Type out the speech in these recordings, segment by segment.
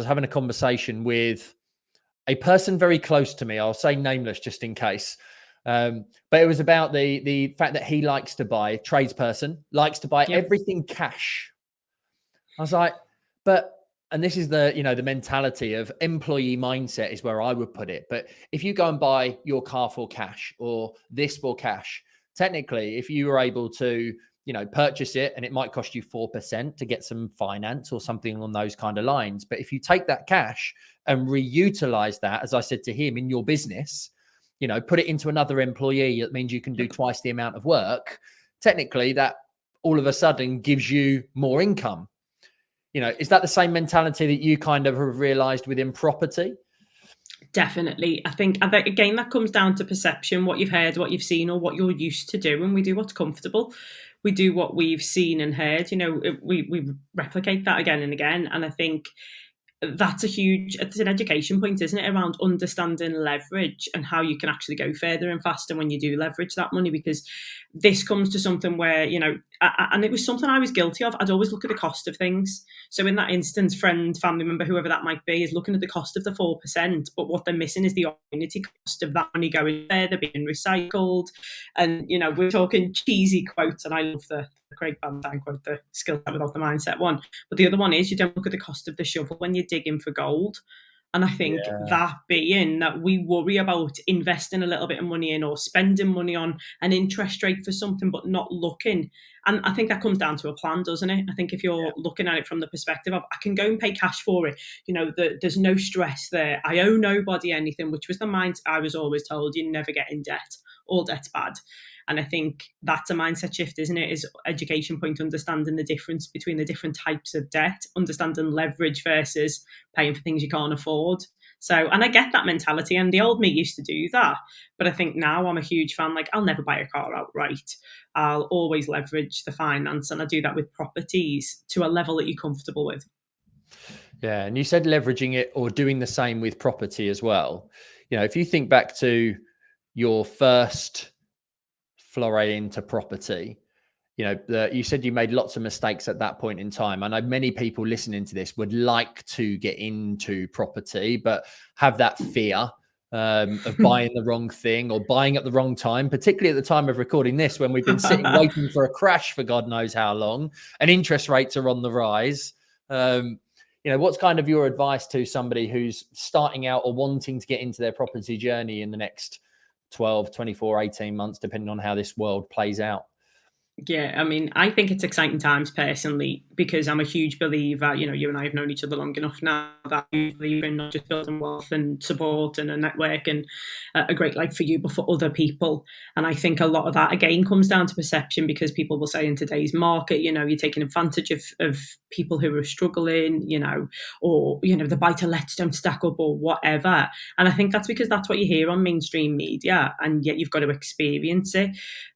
was having a conversation with a person very close to me. I'll say nameless just in case. But it was about the fact that he likes to buy, tradesperson, likes to buy everything cash. I was like, and this is the mentality of employee mindset is where I would put it. But if you go and buy your car for cash or this for cash, technically, if you were able to, purchase it, and it might cost you 4% to get some finance or something on those kind of lines. But if you take that cash and reutilize that, as I said to him, in your business, put it into another employee, that means you can do twice the amount of work. Technically, that all of a sudden gives you more income. Is that the same mentality that you kind of have realized within property? Definitely. I think, again, that comes down to perception, what you've heard, what you've seen, or what you're used to do. And we do what's comfortable. We do what we've seen and heard. We replicate that again and again. And I think it's an education point, isn't it, around understanding leverage and how you can actually go further and faster when you do leverage that money. Because this comes to something where, and it was something I was guilty of. I'd always look at the cost of things. So in that instance, friend, family member, whoever that might be, is looking at the cost of the 4%, but what they're missing is the opportunity cost of that money going there, they're being recycled. And, we're talking cheesy quotes, and I love the Craig Bantan quote, the skill set without the mindset one. But the other one is, you don't look at the cost of the shovel when you're digging for gold. And I think that being that we worry about investing a little bit of money in or spending money on an interest rate for something, but not looking. And I think that comes down to a plan, doesn't it? I think if you're looking at it from the perspective of, I can go and pay cash for it, there's no stress there. I owe nobody anything, which was the mindset I was always told. You never get in debt. All debt's bad. And I think that's a mindset shift, isn't it? Is education point, understanding the difference between the different types of debt, understanding leverage versus paying for things you can't afford. So, and I get that mentality, and the old me used to do that. But I think now I'm a huge fan. Like, I'll never buy a car outright. I'll always leverage the finance, and I do that with properties to a level that you're comfortable with. Yeah, and you said leveraging it or doing the same with property as well. If you think back to your first foray into property, you said you made lots of mistakes at that point in time. I know many people listening to this would like to get into property, but have that fear of buying the wrong thing or buying at the wrong time, particularly at the time of recording this, when we've been sitting waiting for a crash for God knows how long, and interest rates are on the rise. What's kind of your advice to somebody who's starting out or wanting to get into their property journey in the next 12, 24, 18 months, depending on how this world plays out? Yeah, I mean, I think it's exciting times personally, because I'm a huge believer, you and I have known each other long enough now, that you believe in not just building wealth and support and a network and a great life for you, but for other people. And I think a lot of that, again, comes down to perception, because people will say in today's market, you're taking advantage of people who are struggling, or, the buy-to-lets don't stack up or whatever. And I think that's because that's what you hear on mainstream media, and yet you've got to experience it.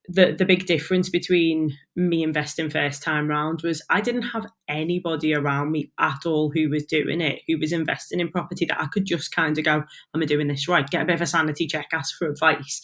The big difference between me investing first time round was I didn't have anybody around me at all who was doing it, who was investing in property, that I could just kind of go, am I doing this right? Get a bit of a sanity check, ask for advice.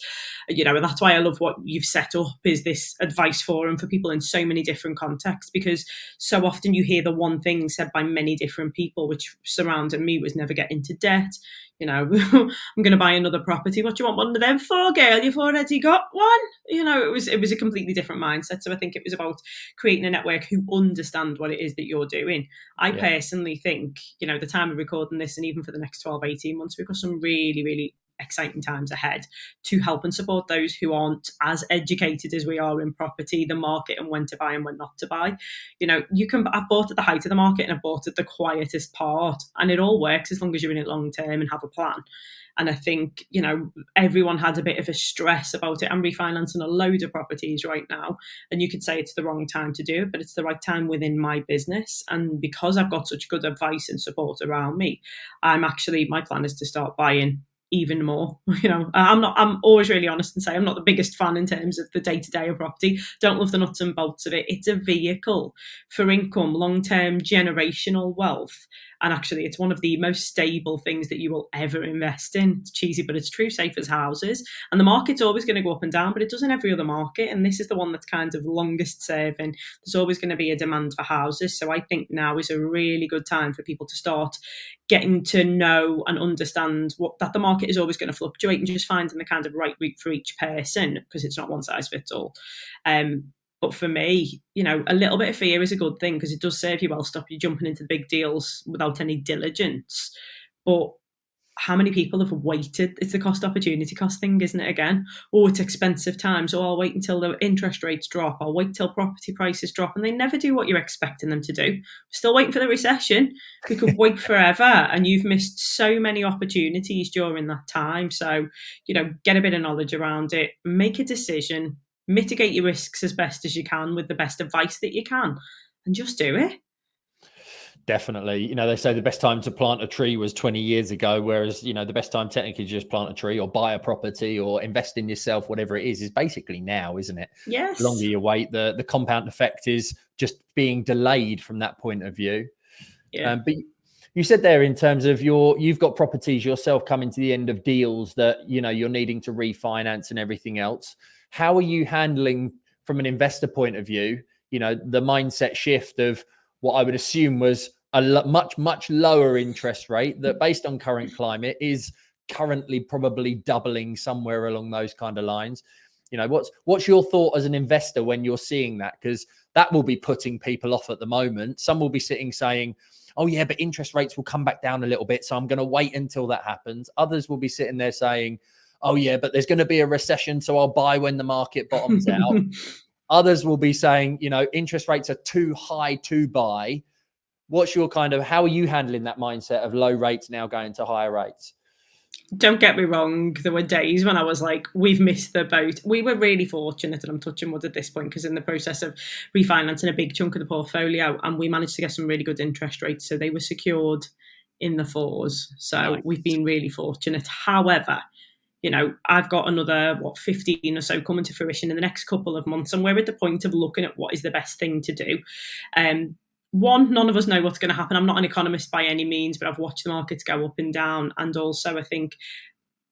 And that's why I love what you've set up, is this advice forum for people in so many different contexts, because so often you hear the one thing said by many different people, which surrounded me was never get into debt. I'm going to buy another property. What do you want one of them for, girl? You've already got one. It was a completely different mindset. So I think it was about creating a network who understand what it is that you're doing. I personally think, the time of recording this, and even for the next 12, 18 months, we've got some really, really exciting times ahead to help and support those who aren't as educated as we are in property, the market, and when to buy and when not to buy. I've bought at the height of the market and I've bought at the quietest part, and it all works as long as you're in it long term and have a plan. And I think, everyone had a bit of a stress about it. I'm refinancing a load of properties right now, and you could say it's the wrong time to do it, but it's the right time within my business. And because I've got such good advice and support around me, my plan is to start buying even more. I'm always really honest and say I'm not the biggest fan in terms of the day-to-day of property. Don't love the nuts and bolts of it. It's a vehicle for income, long-term generational wealth. And actually, it's one of the most stable things that you will ever invest in. It's cheesy, but it's true, safe as houses. And the market's always going to go up and down, but it does in every other market. And this is the one that's kind of longest serving. There's always going to be a demand for houses. So I think now is a really good time for people to start getting to know and understand that the market is always going to fluctuate, and just finding the kind of right route for each person, because it's not one size fits all. But for me, a little bit of fear is a good thing, because it does serve you well, stop you jumping into the big deals without any diligence. But how many people have waited? It's the cost opportunity cost thing, isn't it? Again, it's expensive times. I'll wait until the interest rates drop. I'll wait till property prices drop. And they never do what you're expecting them to do. Still waiting for the recession. We could wait forever, and you've missed so many opportunities during that time. So, get a bit of knowledge around it, make a decision, mitigate your risks as best as you can with the best advice that you can, and just do it. Definitely. They say the best time to plant a tree was 20 years ago, whereas, the best time technically to just plant a tree or buy a property or invest in yourself, whatever it is basically now, isn't it? Yes. The longer you wait, the compound effect is just being delayed from that point of view. Yeah. But you said there, in terms of you've got properties yourself coming to the end of deals that, you're needing to refinance and everything else. How are you handling, from an investor point of view, the mindset shift of what I would assume was a much lower interest rate that, based on current climate, is currently probably doubling somewhere along those kind of lines? What's your thought as an investor when you're seeing that? Because that will be putting people off at the moment. Some will be sitting saying, oh yeah, but interest rates will come back down a little bit, so I'm going to wait until that happens. Others will be sitting there saying, oh yeah, but there's going to be a recession, so I'll buy when the market bottoms out. Others will be saying, interest rates are too high to buy. What's your how are you handling that mindset of low rates now going to higher rates? Don't get me wrong, there were days when I was like, we've missed the boat. We were really fortunate, and I'm touching wood at this point, because in the process of refinancing a big chunk of the portfolio, and we managed to get some really good interest rates. So they were secured in the 4s. So nice. We've been really fortunate. However, I've got another 15 or so coming to fruition in the next couple of months, and we're at the point of looking at what is the best thing to do. One, none of us know what's going to happen. I'm not an economist by any means, but I've watched the markets go up and down. And also, I think,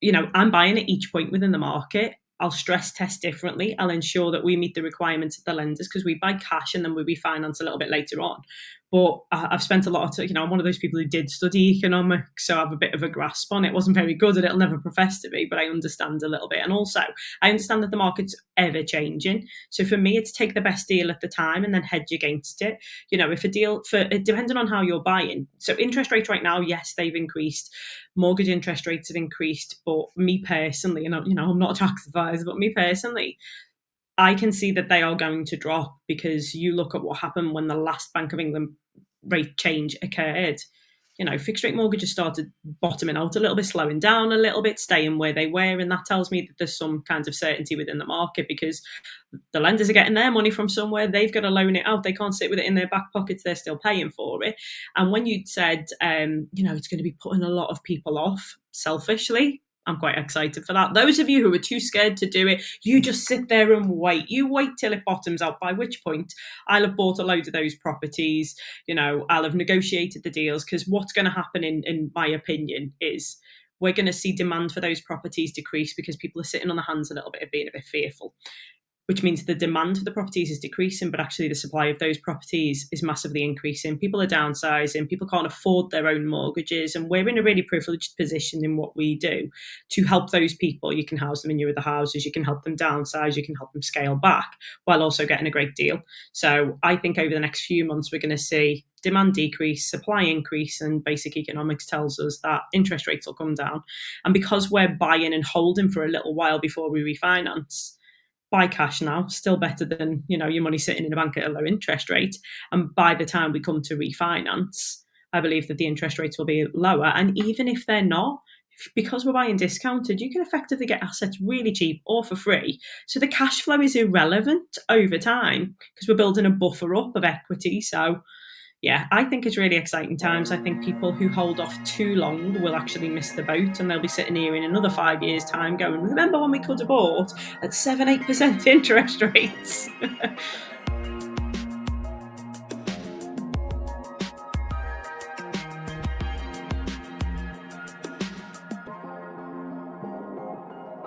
I'm buying at each point within the market. I'll stress test differently. I'll ensure that we meet the requirements of the lenders, because we buy cash and then we refinance a little bit later on. But I've spent a lot of, I'm one of those people who did study economics, so I have a bit of a grasp on it. Wasn't very good at it. I'll never profess to be, but I understand a little bit. And also, I understand that the market's ever changing. So for me, it's take the best deal at the time and then hedge against it. If a deal, depending on how you're buying. So interest rates right now, yes, they've increased. Mortgage interest rates have increased. But me personally, I'm not a tax advisor, but me personally, I can see that they are going to drop, because you look at what happened when the last Bank of England rate change occurred. Fixed rate mortgages started bottoming out a little bit, slowing down a little bit, staying where they were. And that tells me that there's some kind of certainty within the market, because the lenders are getting their money from somewhere. They've got to loan it out. They can't sit with it in their back pockets. They're still paying for it. And when you said, it's going to be putting a lot of people off, selfishly, I'm quite excited for that. Those of you who are too scared to do it, you just sit there and wait. You wait till it bottoms out, by which point I'll have bought a load of those properties. I'll have negotiated the deals, because what's going to happen, in my opinion, is we're going to see demand for those properties decrease, because people are sitting on their hands a little bit and being a bit fearful. Which means the demand for the properties is decreasing, but actually the supply of those properties is massively increasing. People are downsizing, people can't afford their own mortgages, and we're in a really privileged position in what we do to help those people. You can house them in your other houses, you can help them downsize, you can help them scale back, while also getting a great deal. So I think over the next few months, we're going to see demand decrease, supply increase, and basic economics tells us that interest rates will come down. And because we're buying and holding for a little while before we refinance, buy cash now, still better than, your money sitting in a bank at a low interest rate. And by the time we come to refinance, I believe that the interest rates will be lower. And even if they're not, because we're buying discounted, you can effectively get assets really cheap or for free. So the cash flow is irrelevant over time, because we're building a buffer up of equity. So yeah, I think it's really exciting times. I think people who hold off too long will actually miss the boat, and they'll be sitting here in another 5 years' time going, remember when we could have bought at 7-8% interest rates?